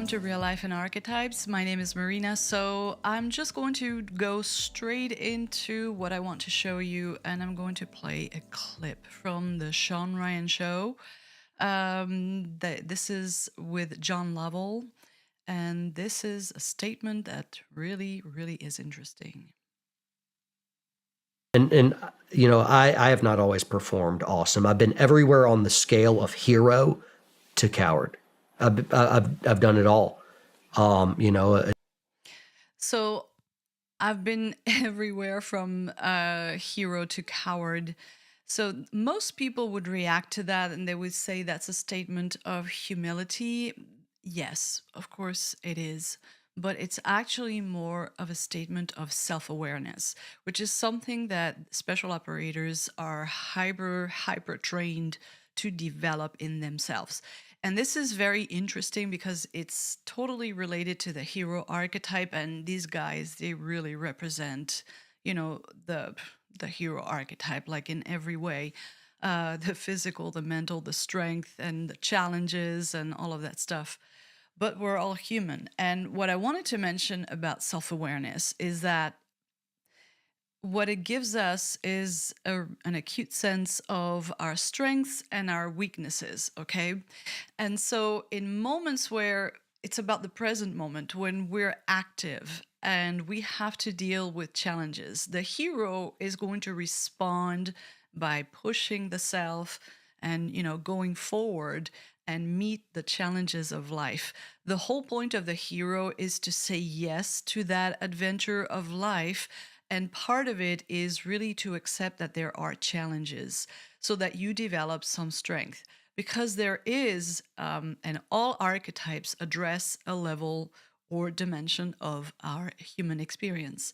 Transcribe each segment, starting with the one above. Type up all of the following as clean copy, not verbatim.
Welcome to Real Life and Archetypes. My name is Marina, so I'm just going to go straight into what I want to show you, and I'm going to play a clip from the Sean Ryan show. This is with John Lovell, and this is a statement that really is interesting. And I have not always performed awesome. I've been everywhere on the scale of hero to coward. I've done it all. Um, you know, uh, So I've been everywhere from hero to coward. So most people would react to that and they would say that's a statement of humility. Yes, of course it is. But it's actually more of a statement of self awareness, which is something that special operators are hyper trained to develop in themselves. And this is very interesting because it's totally related to the hero archetype. And these guys, they really represent, the hero archetype, like in every way. The physical, the mental, the strength, and the challenges, and all of that stuff. But we're all human. And what I wanted to mention about self awareness is that what it gives us is an acute sense of our strengths and our weaknesses, okay? And so, in moments where it's about the present moment, when we're active and we have to deal with challenges, the hero is going to respond by pushing the self and, going forward and meet the challenges of life. The whole point of the hero is to say yes to that adventure of life, and part of it is really to accept that there are challenges so that you develop some strength. Because there is, and all archetypes address a level or dimension of our human experience.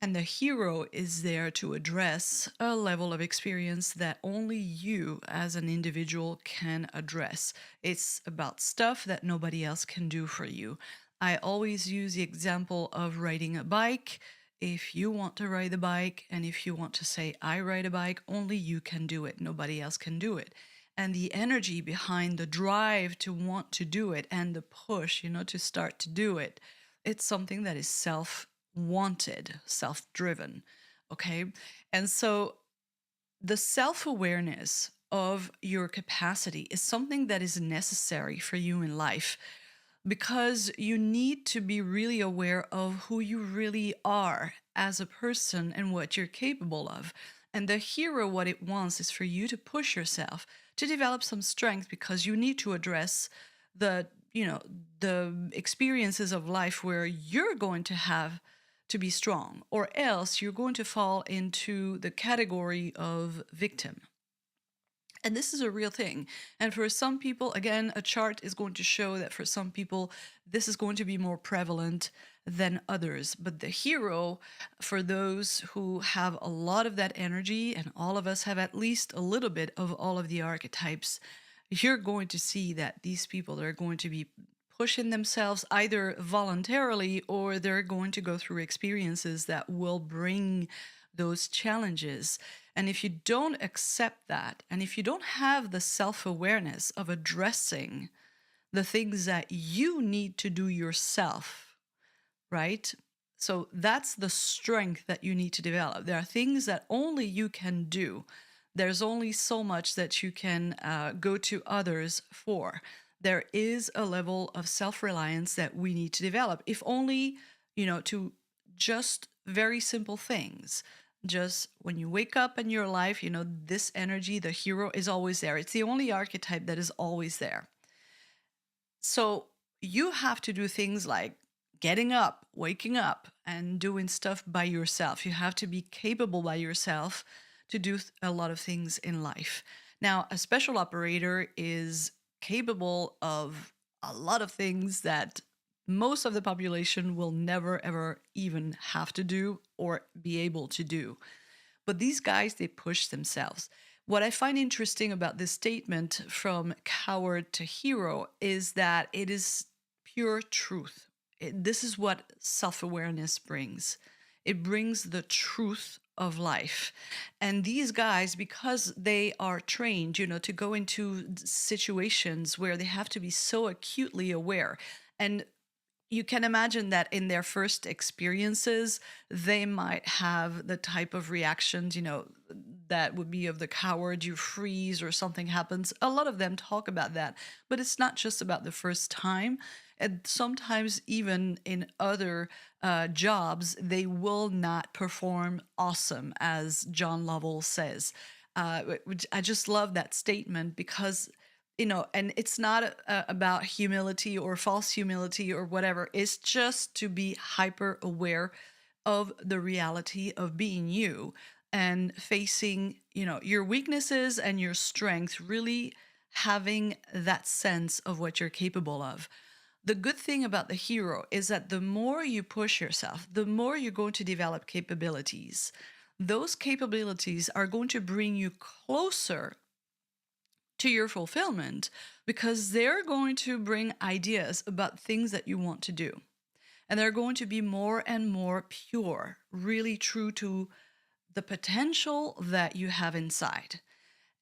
And the hero is there to address a level of experience that only you as an individual can address. It's about stuff that nobody else can do for you. I always use the example of riding a bike. If you want to ride a bike and if you want to say, I ride a bike, only you can do it. Nobody else can do it. And the energy behind the drive to want to do it and the push, to start to do it, it's something that is wanted, self driven. Okay. And so the self awareness of your capacity is something that is necessary for you in life because you need to be really aware of who you really are as a person and what you're capable of. And the hero, what it wants is for you to push yourself to develop some strength because you need to address the, the experiences of life where you're going to have to be strong, or else you're going to fall into the category of victim. And this is a real thing. And for some people, again, a chart is going to show that for some people, this is going to be more prevalent than others. But the hero, for those who have a lot of that energy, and all of us have at least a little bit of all of the archetypes, you're going to see that these people are going to be pushing themselves either voluntarily or they're going to go through experiences that will bring those challenges. And if you don't accept that, and if you don't have the self awareness of addressing the things that you need to do yourself, right? So that's the strength that you need to develop. There are things that only you can do. There's only so much that you can go to others for. There is a level of self reliance that we need to develop, if only, to just very simple things. Just when you wake up in your life, this energy, the hero is always there. It's the only archetype that is always there. So you have to do things like getting up, waking up, and doing stuff by yourself. You have to be capable by yourself to do a lot of things in life. Now, a special operator is capable of a lot of things that most of the population will never ever even have to do or be able to do. But these guys, they push themselves. What I find interesting about this statement from coward to hero is that it is pure truth. This is what self awareness brings. It brings the truth of life. And these guys, because they are trained, to go into situations where they have to be so acutely aware. And you can imagine that in their first experiences, they might have the type of reactions, that would be of the coward, you freeze or something happens. A lot of them talk about that, but it's not just about the first time. And sometimes, even in other jobs, they will not perform awesome, as John Lovell says. Which I just love that statement because and it's not about humility or false humility or whatever. It's just to be hyper aware of the reality of being you and facing, your weaknesses and your strengths, really having that sense of what you're capable of. The good thing about the hero is that the more you push yourself, the more you're going to develop capabilities. Those capabilities are going to bring you closer to your fulfillment because they're going to bring ideas about things that you want to do. And they're going to be more and more pure, really true to the potential that you have inside.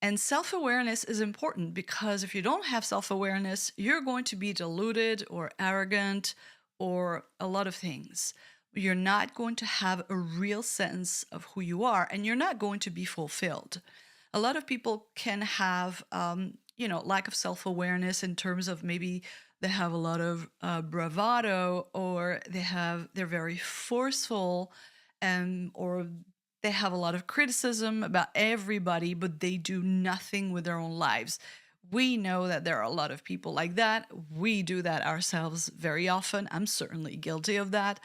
And self awareness is important because if you don't have self awareness, you're going to be deluded or arrogant or a lot of things. You're not going to have a real sense of who you are, and you're not going to be fulfilled. A lot of people can have, lack of self awareness in terms of maybe they have a lot of bravado, or they're very forceful, and or they have a lot of criticism about everybody, but they do nothing with their own lives. We know that there are a lot of people like that. We do that ourselves very often. I'm certainly guilty of that.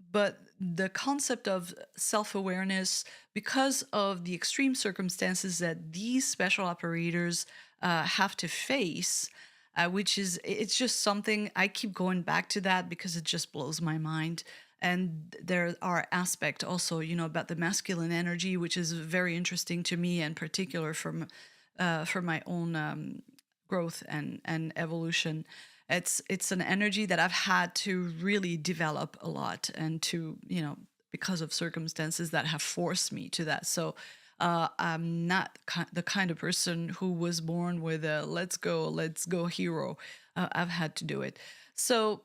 But the concept of self awareness, because of the extreme circumstances that these special operators have to face, it's just something I keep going back to that because it just blows my mind. And there are aspects also, about the masculine energy, which is very interesting to me, in particular for my own growth and evolution. It's an energy that I've had to really develop a lot, and to because of circumstances that have forced me to that. So I'm not the kind of person who was born with a let's go hero. I've had to do it. So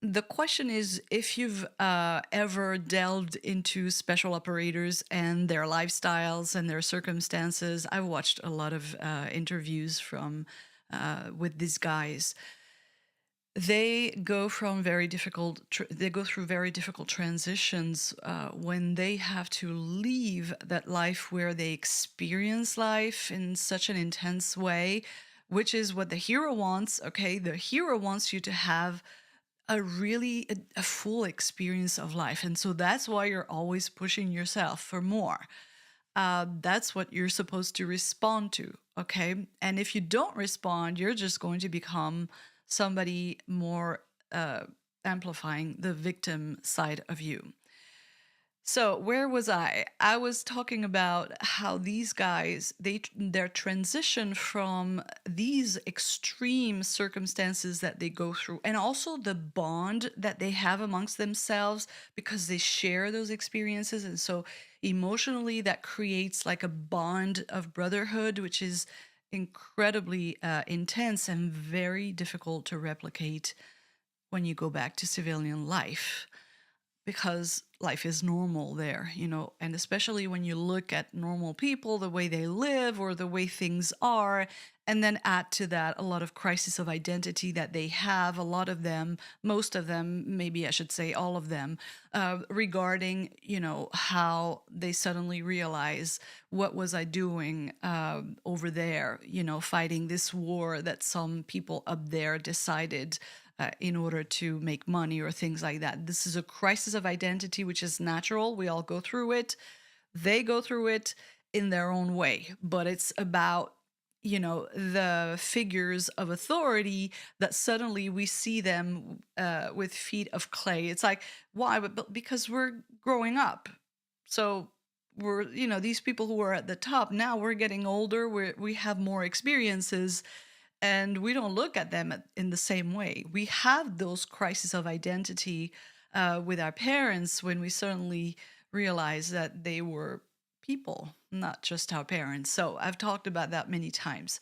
the question is, if you've ever delved into special operators and their lifestyles and their circumstances. I've watched a lot of interviews from with these guys. They go from they go through very difficult transitions when they have to leave that life where they experience life in such an intense way, which is what the hero wants. Okay, the hero wants you to have a full experience of life. And so that's why you're always pushing yourself for more. That's what you're supposed to respond to. Okay. And if you don't respond, you're just going to become somebody more amplifying the victim side of you. So where was I? I was talking about how these guys, their transition from these extreme circumstances that they go through, and also the bond that they have amongst themselves because they share those experiences. And so emotionally, that creates like a bond of brotherhood, which is incredibly intense and very difficult to replicate when you go back to civilian life, because life is normal there, and especially when you look at normal people, the way they live or the way things are, and then add to that a lot of crisis of identity that they have, a lot of them, most of them, maybe I should say all of them, regarding, how they suddenly realize, what was I doing over there, fighting this war that some people up there decided in order to make money or things like that. This is a crisis of identity, which is natural. We all go through it. They go through it in their own way, but it's about, the figures of authority that suddenly we see them with feet of clay. It's like, why? But because we're growing up. So we're, these people who are at the top now, we're getting older, we have more experiences, and we don't look at them in the same way. We have those crises of identity with our parents when we suddenly realize that they were people, not just our parents. So I've talked about that many times.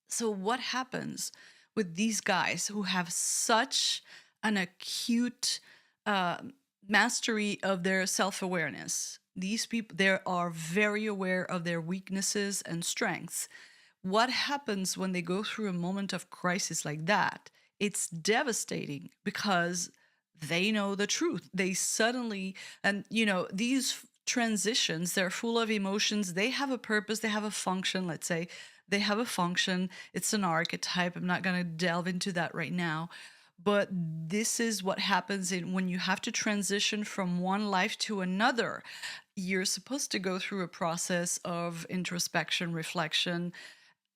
So what happens with these guys who have such an acute uh, mastery of their self-awareness. These people, they are very aware of their weaknesses and strengths. What happens when they go through a moment of crisis like that? It's devastating because they know the truth. They suddenly, and these transitions, they're full of emotions. They have a purpose, they have a function, let's say. They have a function. It's an archetype. I'm not going to delve into that right now. But this is what happens when you have to transition from one life to another. You're supposed to go through a process of introspection, reflection,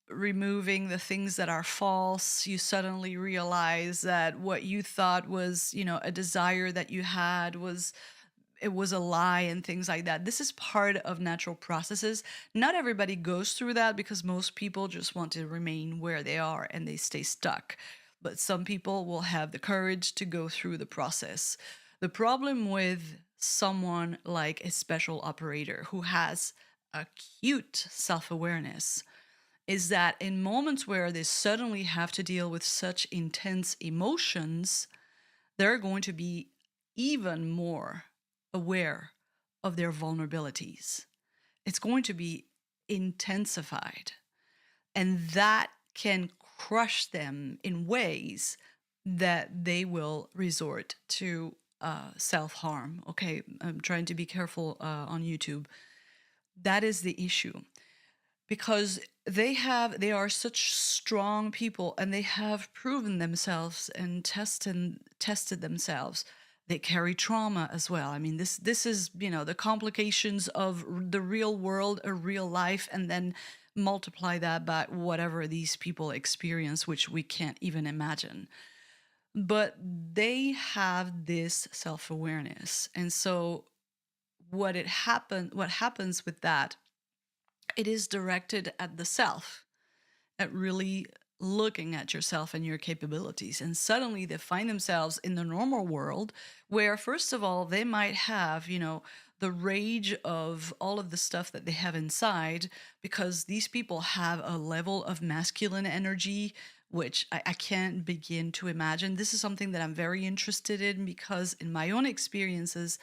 removing the things that are false. You suddenly realize that what you thought was, a desire that you had was a lie and things like that. This is part of natural processes. Not everybody goes through that because most people just want to remain where they are and they stay stuck. But some people will have the courage to go through the process. The problem with someone like a special operator who has acute self-awareness is that in moments where they suddenly have to deal with such intense emotions, they're going to be even more aware of their vulnerabilities. It's going to be intensified. And that can crush them in ways that they will resort to self-harm. Okay, I'm trying to be careful on YouTube. That is the issue. Because they are such strong people and they have proven themselves and tested themselves. They carry trauma as well. I mean, this is, the complications of the real world, a real life, and then multiply that by whatever these people experience, which we can't even imagine. But they have this self-awareness. And so what happens with that, it is directed at the self, at really looking at yourself and your capabilities. And suddenly they find themselves in the normal world where, first of all, they might have, the rage of all of the stuff that they have inside, because these people have a level of masculine energy which I can't begin to imagine. This is something that I'm very interested in because in my own experiences,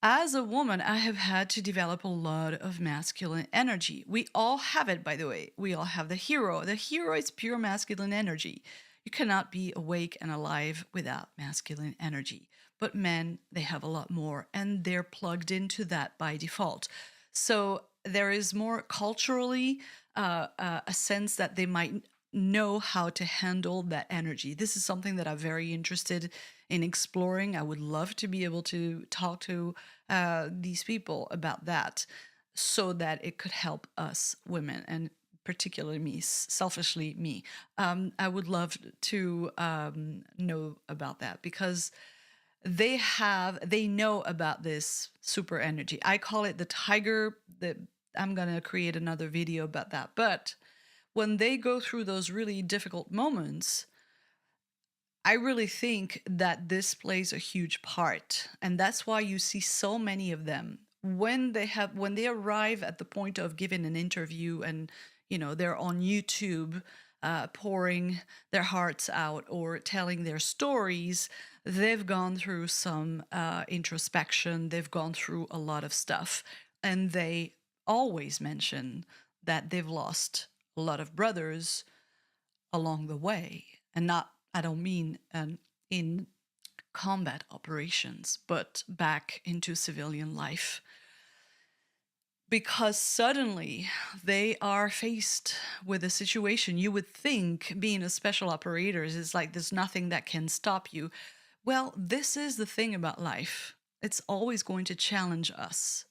as a woman, I have had to develop a lot of masculine energy. We all have it, by the way. We all have the hero. The hero is pure masculine energy. You cannot be awake and alive without masculine energy. But men, they have a lot more, and they're plugged into that by default. So there is more culturally a sense that they might know how to handle that energy. This is something that I'm very interested in exploring. I would love to be able to talk to these people about that so that it could help us women, and particularly me, selfishly me. I would love to know about that because they know about this super energy. I call it the tiger. I'm going to create another video about that. But when they go through those really difficult moments, I really think that this plays a huge part. And that's why you see so many of them when they arrive at the point of giving an interview and, they're on YouTube pouring their hearts out or telling their stories. They've gone through some introspection. They've gone through a lot of stuff. And they always mention that they've lost a lot of brothers along the way. And I don't mean in combat operations, but back into civilian life. Because suddenly they are faced with a situation. You would think being a special operator is like there's nothing that can stop you. Well, this is the thing about life. It's always going to challenge us.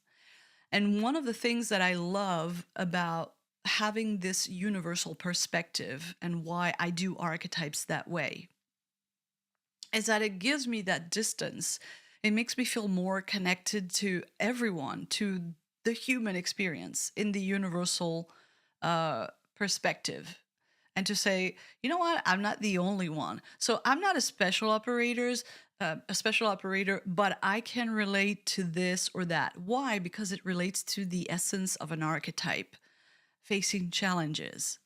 And one of the things that I love about having this universal perspective and why I do archetypes that way is that it gives me that distance. It makes me feel more connected to everyone, to the human experience in the universal perspective. And to say, you know what, I'm not the only one. So I'm not a special operator, but I can relate to this or that. Why? Because it relates to the essence of an archetype, facing challenges,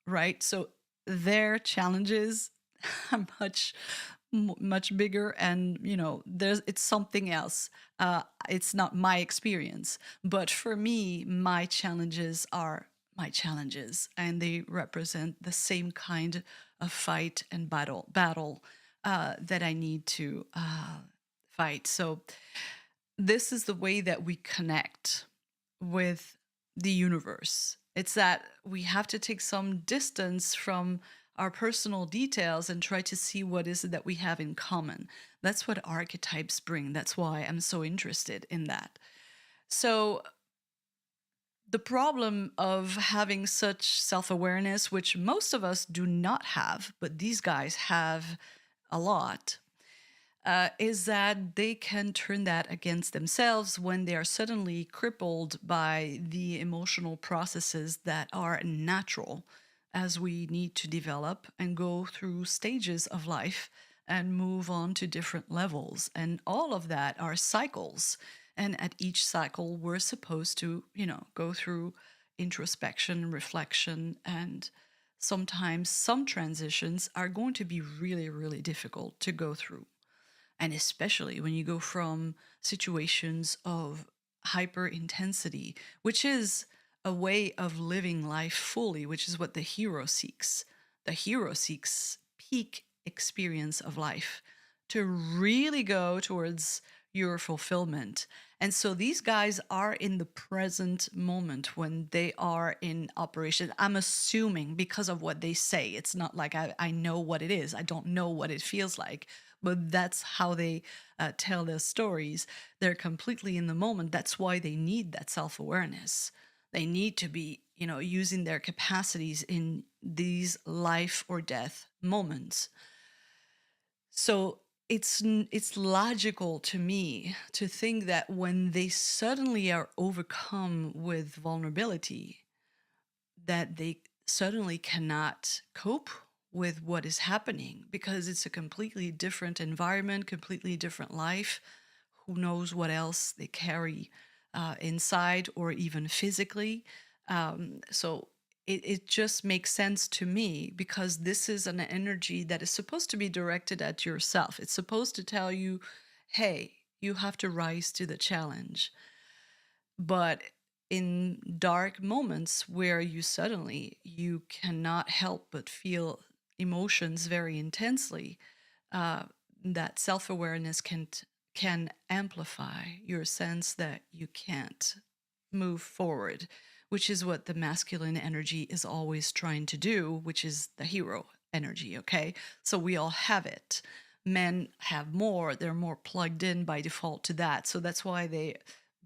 right? So their challenges are much bigger, and there's it's something else. It's not my experience, but for me, my challenges are my challenges, and they represent the same kind of fight and battle that I need to fight. So this is the way that we connect with the universe. It's that we have to take some distance from our personal details and try to see what is it that we have in common. That's what archetypes bring. That's why I'm so interested in that. So the problem of having such self-awareness, which most of us do not have, but these guys have a lot, is that they can turn that against themselves when they are suddenly crippled by the emotional processes that are natural as we need to develop and go through stages of life and move on to different levels. And all of that are cycles. And at each cycle, we're supposed to, go through introspection, reflection, and sometimes some transitions are going to be really, really difficult to go through. And especially when you go from situations of hyper intensity, which is a way of living life fully, which is what the hero seeks. The hero seeks peak experience of life to really go towards your fulfillment. And so these guys are in the present moment when they are in operation. I'm assuming because of what they say. It's not like I know what it is. I don't know what it feels like, but that's how they tell their stories. They're completely in the moment. That's why they need that self-awareness. They need to be, using their capacities in these life or death moments. So it's logical to me to think that when they suddenly are overcome with vulnerability, that they suddenly cannot cope with what is happening because it's a completely different environment, completely different life. Who knows what else they carry inside or even physically. So it just makes sense to me because this is an energy that is supposed to be directed at yourself. It's supposed to tell you, hey, you have to rise to the challenge. But in dark moments where you cannot help but feel emotions very intensely, uh, that self-awareness can amplify your sense that you can't move forward, which is what the masculine energy is always trying to do, which is the hero energy. Okay, so we all have it. Men have more; they're more plugged in by default to that. So that's why they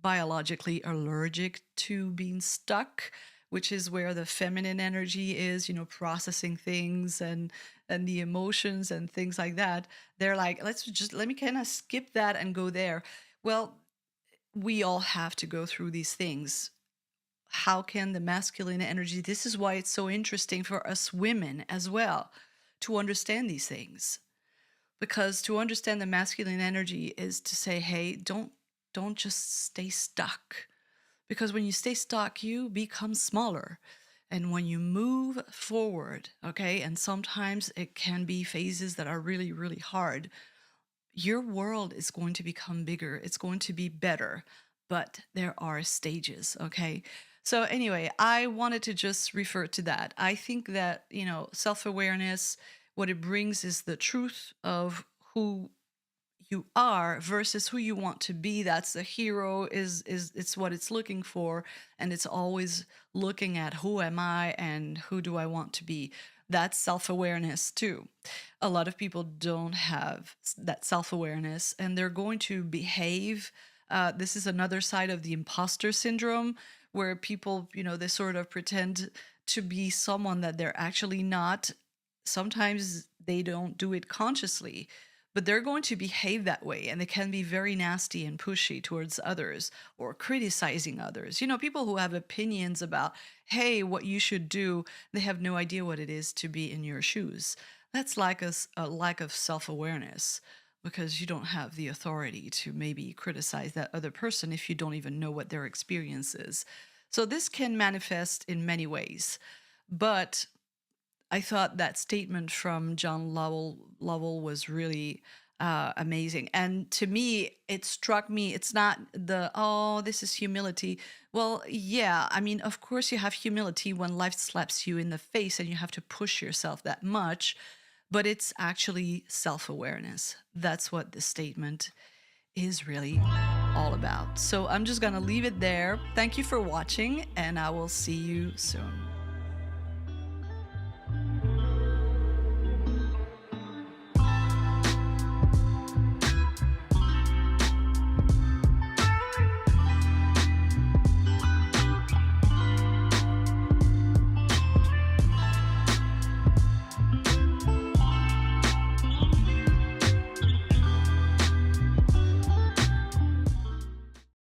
biologically allergic to being stuck, which is where the feminine energy is, processing things and the emotions and things like that. They're like, let me kind of skip that and go there. Well, we all have to go through these things. How can the masculine energy, this is why it's so interesting for us women as well to understand these things. Because to understand the masculine energy is to say, hey, don't just stay stuck. Because when you stay stuck, you become smaller. And when you move forward, okay, and sometimes it can be phases that are really, really hard, your world is going to become bigger. It's going to be better, but there are stages, okay? So anyway, I wanted to just refer to that. I think that, self-awareness, what it brings is the truth of who you are versus who you want to be. That's the hero, is it's what it's looking for, and it's always looking at who am I and who do I want to be. That's self-awareness too. A lot of people don't have that self-awareness, and they're going to behave. This is another side of the imposter syndrome, where people, they sort of pretend to be someone that they're actually not. Sometimes they don't do it consciously, but they're going to behave that way, and they can be very nasty and pushy towards others or criticizing others. People who have opinions about, hey, what you should do, they have no idea what it is to be in your shoes. That's like a lack of self-awareness, because you don't have the authority to maybe criticize that other person if you don't even know what their experience is. So this can manifest in many ways, but I thought that statement from John Lovell was really amazing. And to me, it struck me, it's not the, oh, this is humility. Well, yeah, I mean, of course, you have humility when life slaps you in the face and you have to push yourself that much, but it's actually self awareness. That's what this statement is really all about. So I'm just going to leave it there. Thank you for watching, and I will see you soon.